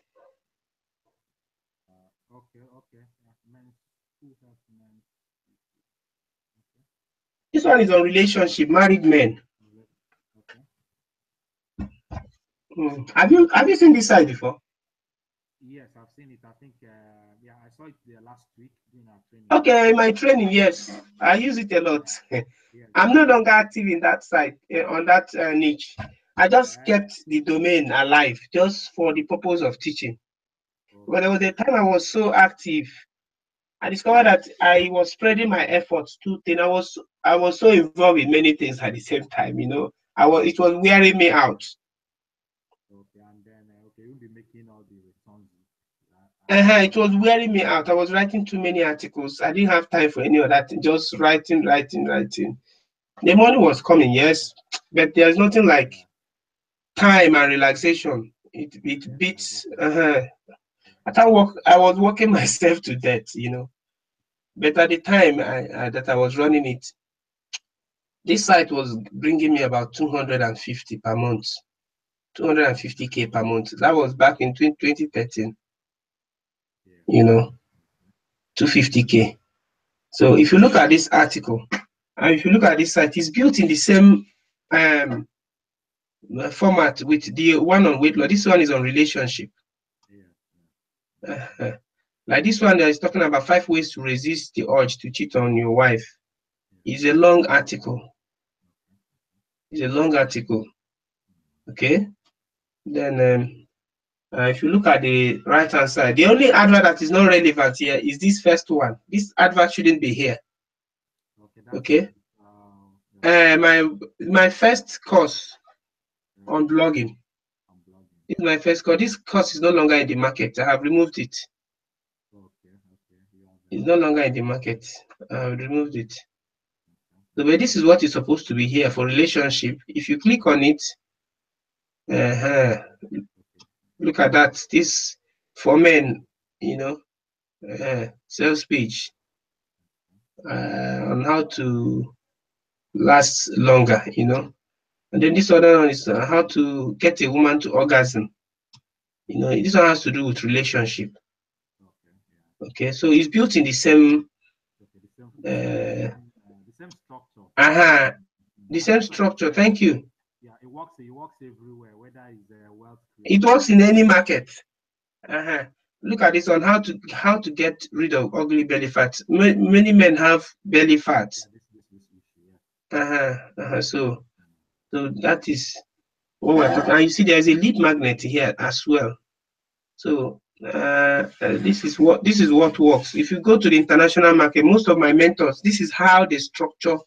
Okay, okay. Men's, who has men's? Okay, This one is on relationship, married men. okay. Have you seen this site before? Yes, I've seen it. I think, yeah, I saw it there last week during our training. Okay, my training, yes, I use it a lot. Yes, I'm no longer active in that site, on that niche. I just yeah. kept the domain alive just for the purpose of teaching. But there Okay, was a time I was so active. I discovered that I was spreading my efforts too thin. I was so involved in many things at the same time. It was wearing me out. okay. And then, okay, you'll be making all the returns. It was wearing me out. I was writing too many articles. I didn't have time for any of that. Just writing, writing, writing. The money was coming, yes, but there's nothing like Yeah, time and relaxation. It yes, beats. exactly. I can't work. I was working myself to death. But at the time that I was running it, this site was bringing me about 250 per month, 250K per month. That was back in 2013. Yeah, You know, 250K. So if you look at this article, and if you look at this site, it's built in the same um, format with the one on weight loss. This one is on relationship. yeah, Uh, like this one that is talking about 5 ways to resist the urge to cheat on your wife. yeah, It's a long article. It's a long article. Okay. Then if you look at the right hand side, the only advert that is not relevant here is this first one. This advert shouldn't be here. okay, that's Okay. yeah, My first course yeah, on blogging. I'm blogging. This is my first course. This course is no longer in the market. I have removed it. Okay, okay, you have It's no longer in the market. I have removed it. So, but this is what is supposed to be here for relationship. If you click on it, uh, look at that. This for men, sales page on how to last longer. And then this other one is how to get a woman to orgasm. This one has to do with relationship. okay, yeah, Okay, so it's built in the same okay, uh, the same structure. uh the And same also, structure. Thank you. yeah, it works everywhere, whether it's wealth It creation. works in any market. Uh-huh. Look at this one. How to get rid of ugly belly fat. Many men have belly fat. Yeah, this issue. Yeah. So that is what we're talking. And you see, there's a lead magnet here as well. So this is what works. If you go to the international market, most of my mentors, this is how they structure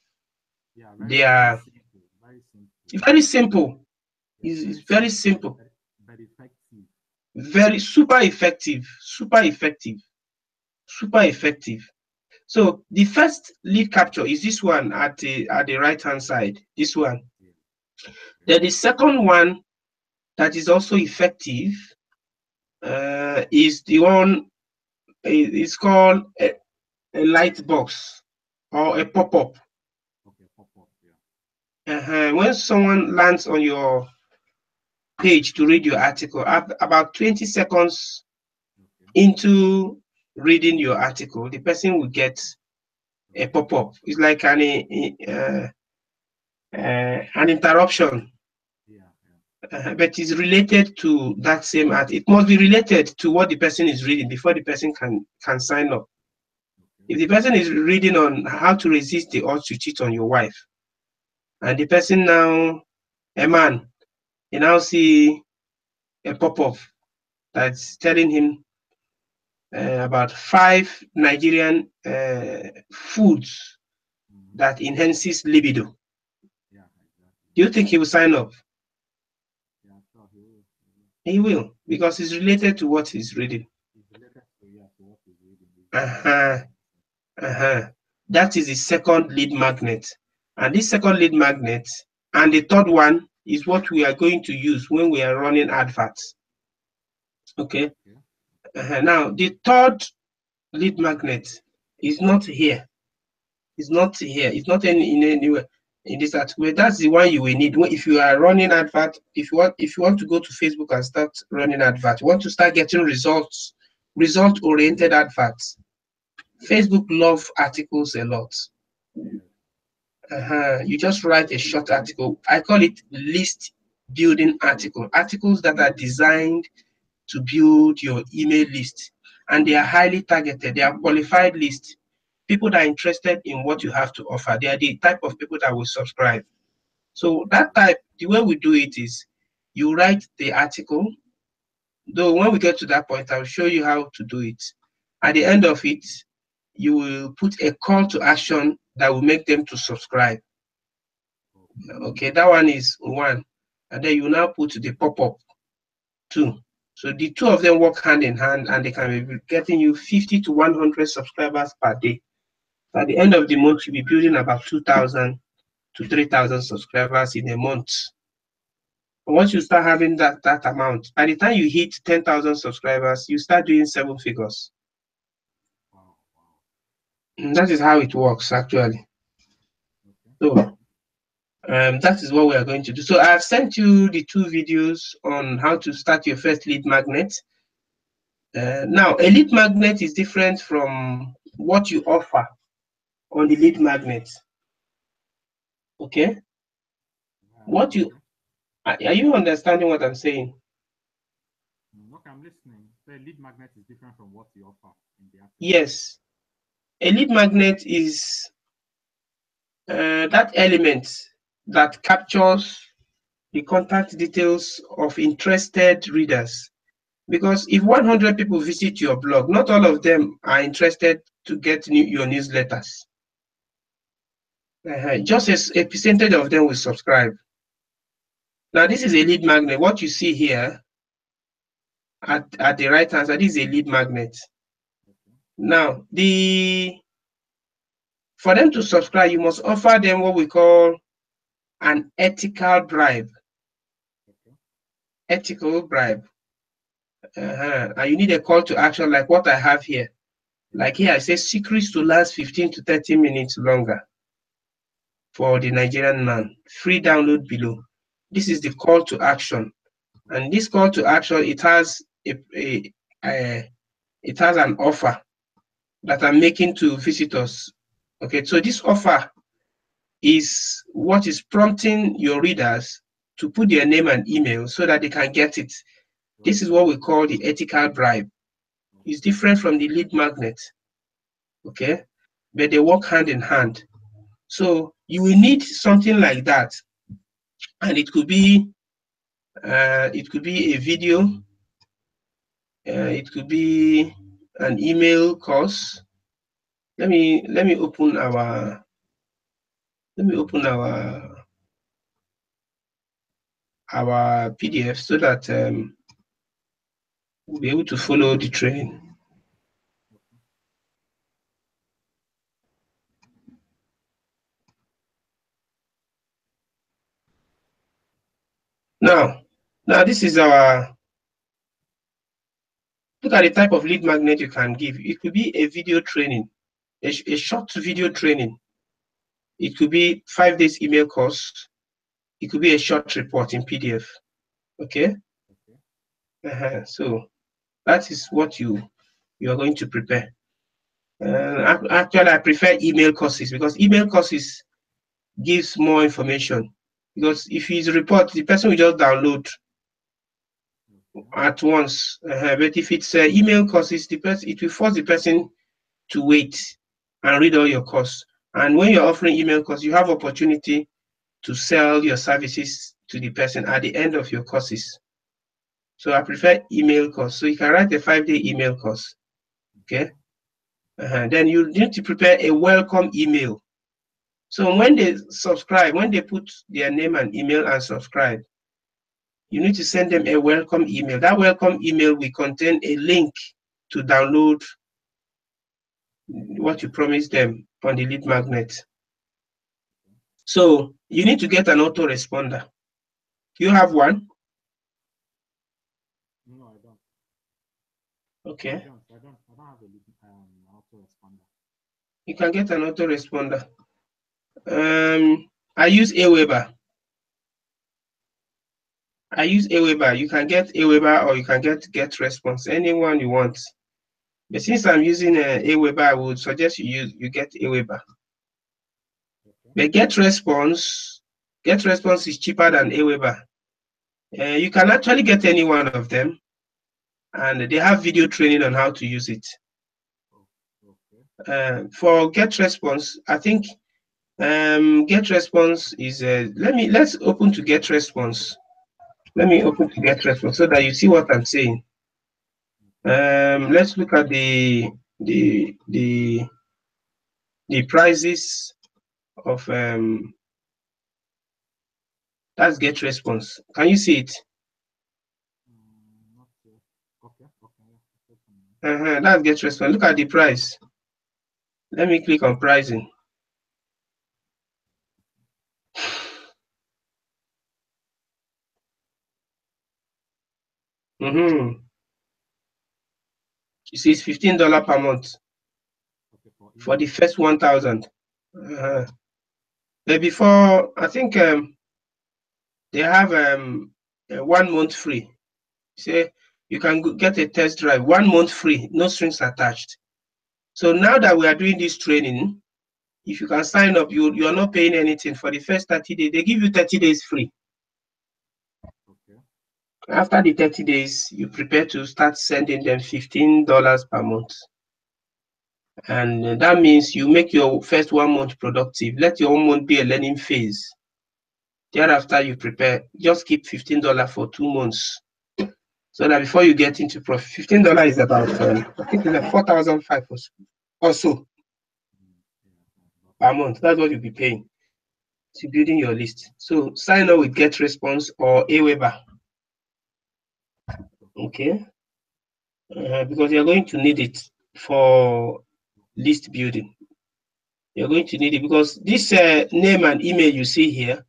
Yeah, very their. simple, very simple. It's very simple. Yeah, It's very very simple, simple. but effective. Very super effective. Super effective. Super effective. So the first lead capture is this one at the right hand side. This one. Yeah. Okay. Then the second one that is also effective is the one. It's called a light box or a pop-up. Okay. Pop up. Yeah. When someone lands on your page to read your article, about 20 seconds Okay. into reading your article, the person will get a Okay. pop-up. It's like an interruption, Yeah. Yeah. but it's related to that same art. It must be related to what the person is reading before the person can sign up. Okay. If the person is reading on how to resist the urge to cheat on your wife, and the person now, a man, you now see a pop-up that's telling him about 5 Nigerian foods Mm-hmm. that enhances libido. Yeah. Exactly. Do you think he will sign up? Yeah. Sure. He will. He will, because it's related to what he's reading. It's related to, yeah, to what he's reading. It's Uh-huh, uh-huh. That is the second lead magnet. And this second lead magnet, and the third one is what we are going to use when we are running adverts. Okay. okay. Now, the third lead magnet is not here. It's not here. It's not in anywhere. in this article. That's the one you will need if you are running advert. If you want to go to Facebook and start running advert, you want to start getting result-oriented adverts. Facebook love articles a lot. You just write a short article. I call it list building article. Articles that are designed to build your email list, and they are highly targeted. They are qualified lists. People that are interested in what you have to offer. They are the type of people that will subscribe. So that type, the way we do it is you write the article. Though when we get to that point, I'll show you how to do it. At the end of it, you will put a call to action that will make them to subscribe. Okay, that one is one. And then you now put the pop-up 2. So the two of them work hand in hand, and they can be getting you 50 to 100 subscribers per day. So at the end of the month, you'll be building about 2,000 to 3,000 subscribers in a month. And once you start having that amount, by the time you hit 10,000 subscribers, you start doing 7 figures. And that is how it works, actually. So that is what we are going to do. So I have sent you the 2 videos on how to start your first lead magnet. Now, a lead magnet is different from what you offer on the lead magnet. Okay? What you are you understanding what I'm saying? Okay, I'm listening. The lead magnet is different from what you offer in the article. Yes. A lead magnet is that element that captures the contact details of interested readers. Because if 100 people visit your blog, not all of them are interested to get your newsletters. Just a percentage of them will subscribe. Now, this is a lead magnet. What you see here at the right hand side is a lead magnet. Now, for them to subscribe, you must offer them what we call an ethical bribe. Ethical bribe. And you need a call to action like what I have here. Like here, I say secrets to last 15 to 30 minutes longer for the Nigerian man. Free download below. This is the call to action. And this call to action, it has an offer that I'm making to visitors. Okay, so this offer is what is prompting your readers to put their name and email so that they can get it. This is what we call the ethical bribe. It's different from the lead magnet, okay? But they work hand in hand. So you will need something like that, and it could be a video, it could be an email course. Let me open our PDF so that we'll be able to follow the training. Now this is our, look at the type of lead magnet you can give. It could be a video training, a short video training. It could be 5 days email course. It could be a short report in PDF. Okay. So that is what you are going to prepare. Actually, I prefer email courses because email courses gives more information. Because if it's a report, the person will just download at once. But if it's email courses, it will force the person to wait and read all your course. And when you're offering email course, you have opportunity to sell your services to the person at the end of your courses. So I prefer email course. So you can write a 5-day email course. Okay. Then you need to prepare a welcome email. So when they subscribe, when they put their name and email and subscribe, you need to send them a welcome email. That welcome email will contain a link to download what you promised them on the lead magnet. So you need to get an autoresponder. You have one? No, I don't. Okay. I don't have an autoresponder. You can get an autoresponder. I use Aweber. I use Aweber. You can get Aweber or you can get GetResponse, anyone you want. But since I'm using Aweber, I would suggest you get Aweber. Okay. But GetResponse is cheaper than Aweber. You can actually get any one of them, and they have video training on how to use it. Okay. For GetResponse, I think GetResponse is let's open to GetResponse. Let me open to GetResponse so that you see what I'm saying. Let's look at the prices of that's GetResponse. Can you see it? Okay. That's GetResponse. Look at the price. Let me click on pricing. You see, it's $15 per month for the first 1,000. But before, I think they have 1 month free. Say you can get a test drive, 1 month free, no strings attached. So now that we are doing this training, if you can sign up, you are not paying anything for the first 30 days. They give you 30 days free. Okay. After the 30 days, you prepare to start sending them $15 per month. And that means you make your first 1 month productive. Let your 1 month be a learning phase. Thereafter, you prepare, just keep $15 for 2 months. So that before you get into profit, $15 is about, I think it's like 4,500 or so per month. That's what you'll be paying to building your list. So sign up with GetResponse or Aweber. Okay. Because you're going to need it for list building. You're going to need it because this name and email you see here,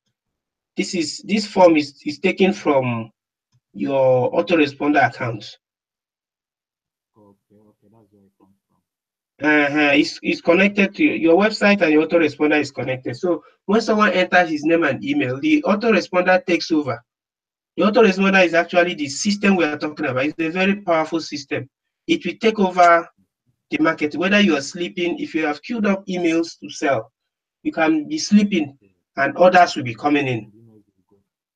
this form is taken from your autoresponder account. Okay, that's where it comes from. It's connected to your website, and your autoresponder is connected. So when someone enters his name and email, the autoresponder takes over. The autoresponder is actually the system we are talking about. It's a very powerful system. It will take over the market, whether you are sleeping. If you have queued up emails to sell, you can be sleeping and orders will be coming in.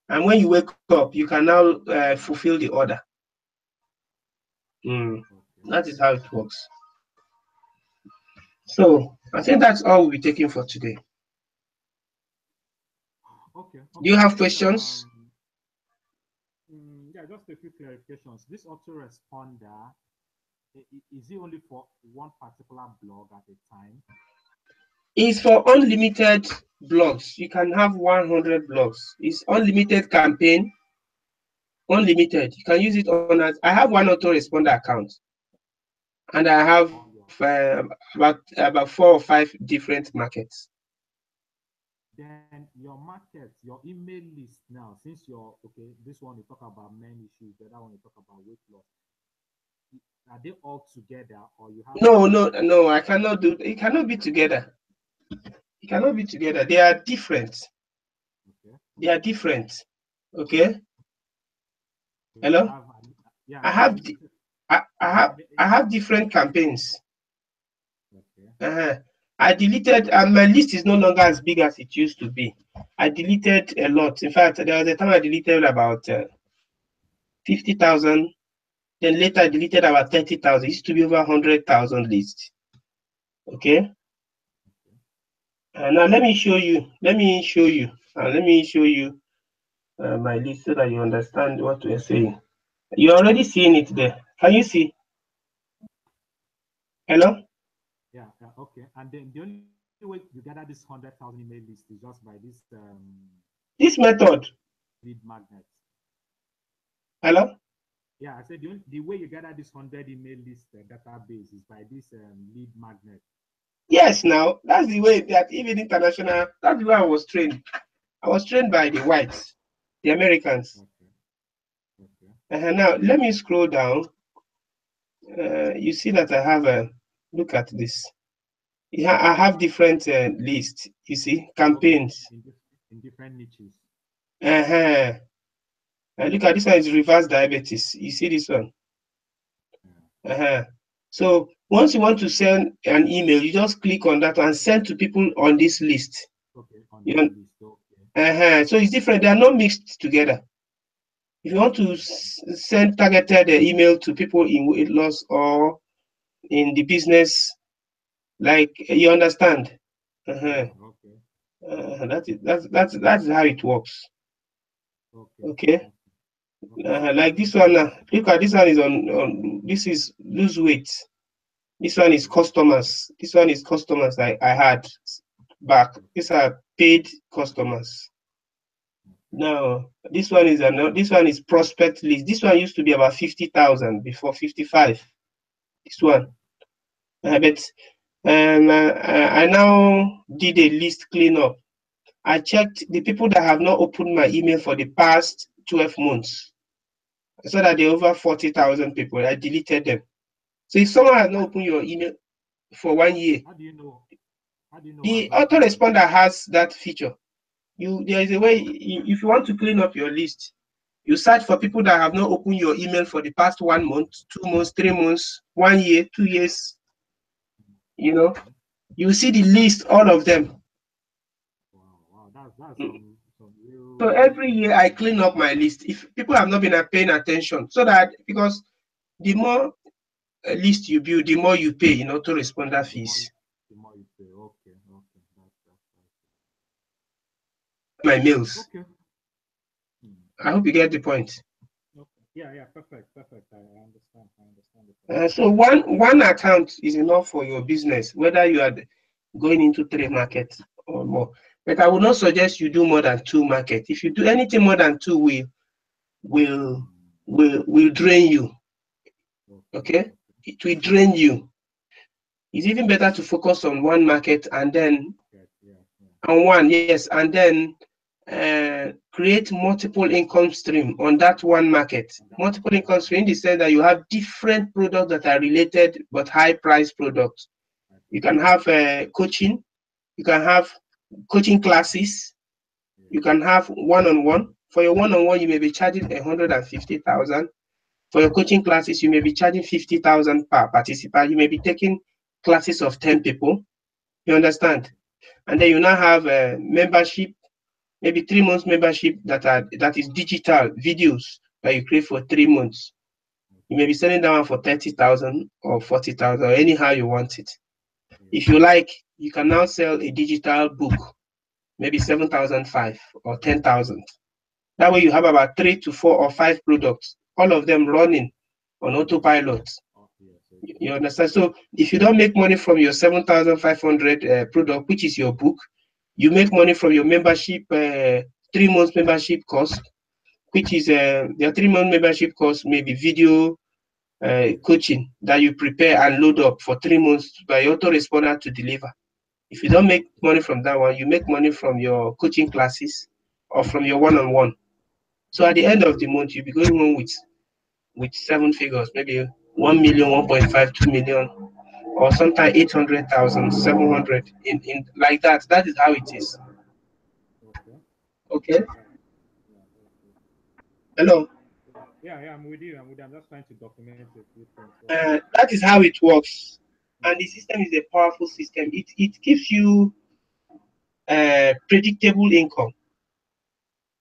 And when you wake up, you can now fulfill the order. That is how it works. So I think that's all we'll be taking for today. Okay. Do you have questions? Yeah, just a few clarifications. This autoresponder, is it only for one particular blog at a time? It's for unlimited blogs. You can have 100 blogs. It's unlimited campaign. Unlimited. You can use it on as I have one autoresponder account, and I have about 4 or 5 different markets. Then your market, your email list now, since you're okay, this one you talk about men issues, the other one you talk about weight loss. Are they all together, or you have? No. I cannot do. It cannot be together. It cannot be together. They are different. Okay. They are different. Okay. Hello. I have different campaigns. Okay. I deleted, and my list is no longer as big as it used to be. I deleted a lot. In fact, there was a time I deleted about 50,000. Then later I deleted about 30,000. It used to be over 100,000 lists. Okay. Now let me show you. Let me show you my list so that you understand what we're saying. You're already seeing it there. Can you see? Hello? Yeah, okay. And then the only way you gather this 100,000 email list is just by this method. Lead magnet. Hello? Yeah, I said the way you gather this 100 email list database is by this lead magnet. Yes, now that's the way that even international, that's the way I was trained. I was trained by the whites, the Americans. Okay. Now let me scroll down. You see that I have a look at this. Yeah, I have different lists. You see, campaigns. in different niches. Uh-huh. Look at this one is reverse diabetes. You see this one? Yeah. Uh-huh. So once you want to send an email, you just click on that and send to people on this list. Okay, on You this know? list. Okay. So it's different. They are not mixed together. If you want to send targeted email to people in weight loss or in the business, like you understand. Uh-huh. Yeah. Okay. That's how it works. Okay. Okay. Okay. So Like this one now. Look at this one is on this is lose weight. This one is customers. This one is customers I had back. These are paid customers. Now this one is prospect list. This one used to be about 50,000 before 55. This one. But I now did a list cleanup. I checked the people that have not opened my email for the past 12 months. I saw that there are over 40,000 people. I deleted them. So if someone has not opened your email for 1 year, how do you know? How do you know who has the not opened your email? autoresponder has that feature. There is a way, if you want to clean up your list, you search for people that have not opened your email for the past 1 month, 2 months, 3 months, 1 year, 2 years. Okay. You see the list, all of them. Wow. Wow. That's Mm. some So real. every year I clean up my list. If people have not been paying attention, so that because the more list you build, the more you pay, to responder The more fees. the more you pay. Okay. Okay. My mails. Okay. Hmm. I hope you get the point. Okay. Yeah. Yeah. Perfect. Perfect. I understand. I understand the point. So one account is enough for your business, whether you are going into 3 markets or more. But I would not suggest you do more than 2 markets. If you do anything more than two, will Hmm. will drain you. Okay. Okay, it will drain you. It's even better to focus on one market and then Okay. Yeah. Yeah. on one, yes, and then create multiple income stream on that one market. On that. Multiple income Okay. stream in the sense that you have different products that are related but high price products. I You press. can have coaching, you can have coaching classes, you Yeah. can have one-on-one. For your one-on-one, you may be charging 150,000. For your coaching classes, you may be charging 50,000 per participant. You may be taking classes of 10 people. You understand? And then you now have a membership, maybe 3 months membership that is digital videos that you create for 3 months. You may be selling that one for 30,000 or 40,000, or anyhow you want it. Yeah. If you like, you can now sell a digital book, maybe 7,500 or 10,000. That way you have about 3 to 4 or 5 products, all of them running on autopilot. Oh, yes. You understand? So if you don't make money from your 7,500 product, which is your book, you make money from your membership, 3 months membership cost, which is your 3 month membership cost, maybe video coaching that you prepare and load up for 3 months by autoresponder to deliver. If you don't make money from that one, you make money from your coaching classes or from your one-on-one. So at the end of the month, you'll be going home with 7 figures, maybe 1 million, 1.5, 2 million, or sometimes 800,000, 700 in like that. That is how it is. Okay. Okay. Yeah. Yeah. Okay. Hello. Yeah. Yeah. I'm with you. I'm with you. I'm just trying to document a few things. Yeah. That is how it works. And the Hmm. system is a powerful system. It gives you predictable income.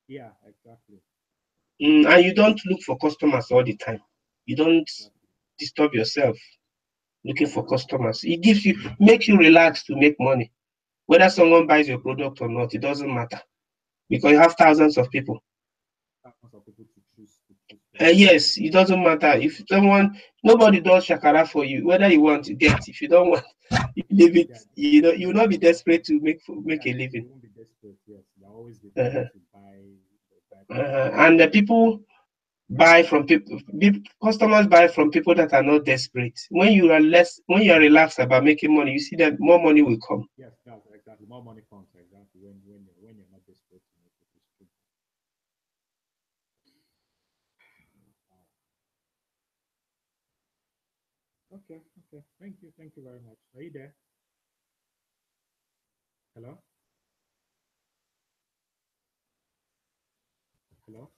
Yeah. Exactly. And you don't look for customers all the time. You don't Exactly. disturb yourself looking for customers. It makes you relax to make money. Whether someone buys your product or not, it doesn't matter because you have thousands of people. Thousands of people to choose from. Yes, it doesn't matter if nobody does shakara for you. Whether you want to get, if you don't want, you leave it. Yeah. You will not be desperate to make Yeah. a You living. won't be desperate. Yes. You'll always be trying Uh-huh. to buy product. And the people buy from people. Customers buy from people that are not desperate. When you are relaxed about making money, you see that more money will come. Yes. That's exactly. More money comes. Exactly. When you're not desperate to make it. It's true. Okay. Okay. Thank you. Thank you very much. Are you there? Hello. Hello?